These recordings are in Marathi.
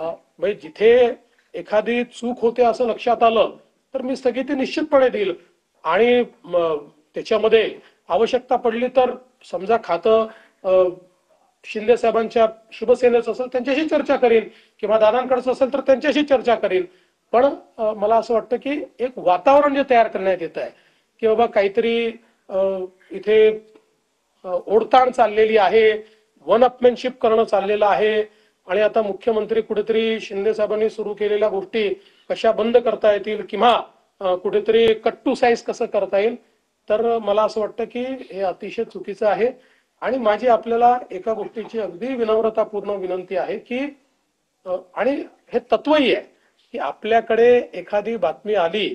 म्हणजे जिथे एखादी चूक होते असं लक्षात आलं तर मी स्थगिती निश्चितपणे देईल आणि त्याच्यामध्ये आवश्यकता पडली तर समजा खातं शिंदे साहेबांच्या शिवसेनेचं असेल त्यांच्याशी चर्चा करीन किंवा दादांकडचं असेल तर त्यांच्याशी चर्चा करीन. पण मला असं वाटतं की एक वातावरण जे तयार करण्यात येत आहे की बाबा काहीतरी इथे ओढताण चाललेली आहे, वन अपमॅनशिप करणं चाललेलं आहे आणि आता मुख्यमंत्री कुठेतरी शिंदे साहेबांनी सुरू केलेल्या गोष्टी कशा बंद करता येतील किंवा कुठेतरी कट टू साईज कसं करता येईल. तर मला असं वाटतं की हे अतिशय चुकीचं आहे आणि माझी आपल्याला एका गोष्टीची अगदी विनम्रतापूर्ण विनंती आहे की आणि हे तत्वही आहे की आपल्याकडे एखादी बातमी आली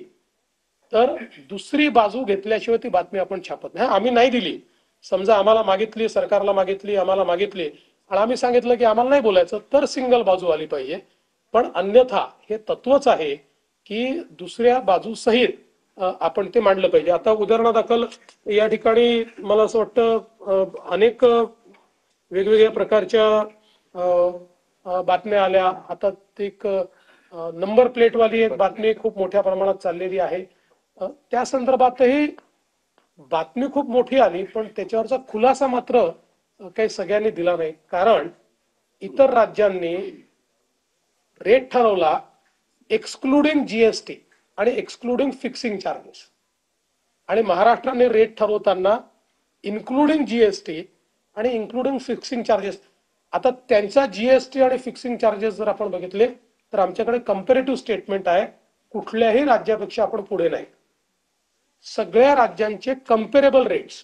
तर दुसरी बाजू घेतल्याशिवाय ती बातमी आपण छापत नाही. आम्ही नाही दिली, समजा आम्हाला मागितली, सरकारला मागितली, आम्हाला मागितली आणि आम्ही सांगितलं की आम्हाला नाही बोलायचं तर सिंगल बाजू आली पाहिजे. पण अन्यथा हे तत्वच आहे की दुसऱ्या बाजू सहित आपण ते मांडलं पाहिजे. आता उदाहरणादाखल या ठिकाणी मला असं वाटतं अनेक वेगवेगळ्या प्रकारच्या बातम्या आल्या. आता एक नंबर प्लेटवाली एक बातमी खूप मोठ्या प्रमाणात चाललेली आहे. त्या संदर्भातही बातमी खूप मोठी आली पण त्याच्यावरचा खुलासा मात्र काही सगळ्यांनी दिला नाही. कारण इतर राज्यांनी रेट ठरवला एक्सक्लुडिंग जीएसटी आणि एक्सक्लुडिंग फिक्सिंग चार्जेस आणि महाराष्ट्राने रेट ठरवताना इन्क्लुडिंग जीएसटी आणि इन्क्लुडिंग फिक्सिंग चार्जेस. आता त्यांचा जीएसटी आणि फिक्सिंग चार्जेस जर आपण बघितले तर आमच्याकडे कंपॅरेटिव्ह स्टेटमेंट आहे, कुठल्याही राज्यापेक्षा आपण पुढे नाही. सगळ्या राज्यांचे कंपेरेबल रेट्स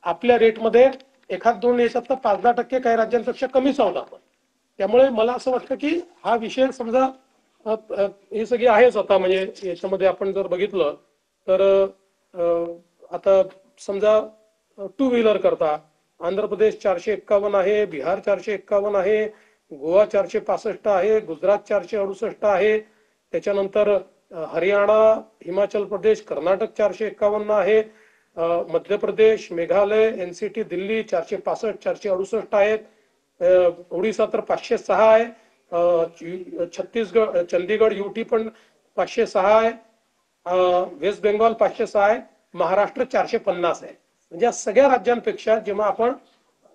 आपल्या रेटमध्ये एखाद दोन याच्यात तर 5-10% काही राज्यांपेक्षा कमीच आहोत आपण. त्यामुळे मला असं वाटतं की हा विषय समजा हे सगळे आहेच. आता म्हणजे याच्यामध्ये आपण जर बघितलं तर आता समजा टू व्हीलर करता आंध्र प्रदेश 451 आहे, बिहार 451 आहे, गोवा 465 आहे, गुजरात 468 आहे, त्याच्यानंतर हरियाणा, हिमाचल प्रदेश, कर्नाटक 451 आहे, मध्य प्रदेश, मेघालय, एनसीटी, दिल्ली 465, 468 आहेत, ओडिसा तर 506 आहे, छत्तीसगड, चंदीगड, युटी पण 506 आहे, वेस्ट बेंगॉल 506 आहे, महाराष्ट्र 450 आहे. म्हणजे या सगळ्या राज्यांपेक्षा जेव्हा आपण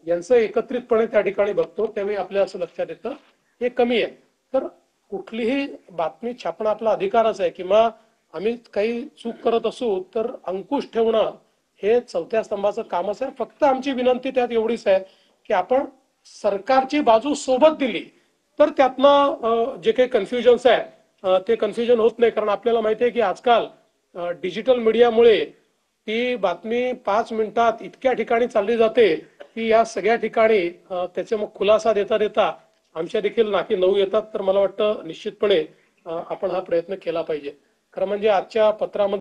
यांचं एकत्रितपणे त्या ठिकाणी बघतो त्यावेळी आपल्या असं लक्षात येतं हे कमी आहे. तर कुठलीही बातमी छापणं आपला अधिकारच आहे किंवा आम्ही काही चूक करत असू तर अंकुश ठेवणं हे चौथ्या स्तंभाचं कामच आहे. फक्त आमची विनंती त्यात एवढीच आहे की आपण सरकारची बाजू सोबत दिली तर त्यातनं जे काही कन्फ्युजन्स आहे ते कन्फ्युजन होत नाही. कारण आपल्याला माहिती आहे की आजकाल डिजिटल मीडियामुळे ती बातमी 5 मिनिटात इतक्या ठिकाणी चालली जाते की या सगळ्या ठिकाणी त्याचे मग खुलासा देता देता आमच्या देखील नाकी नऊ येतात. तर मला वाटतं निश्चितपणे आपण हा प्रयत्न केला पाहिजे. खरं म्हणजे आजच्या पत्रामध्ये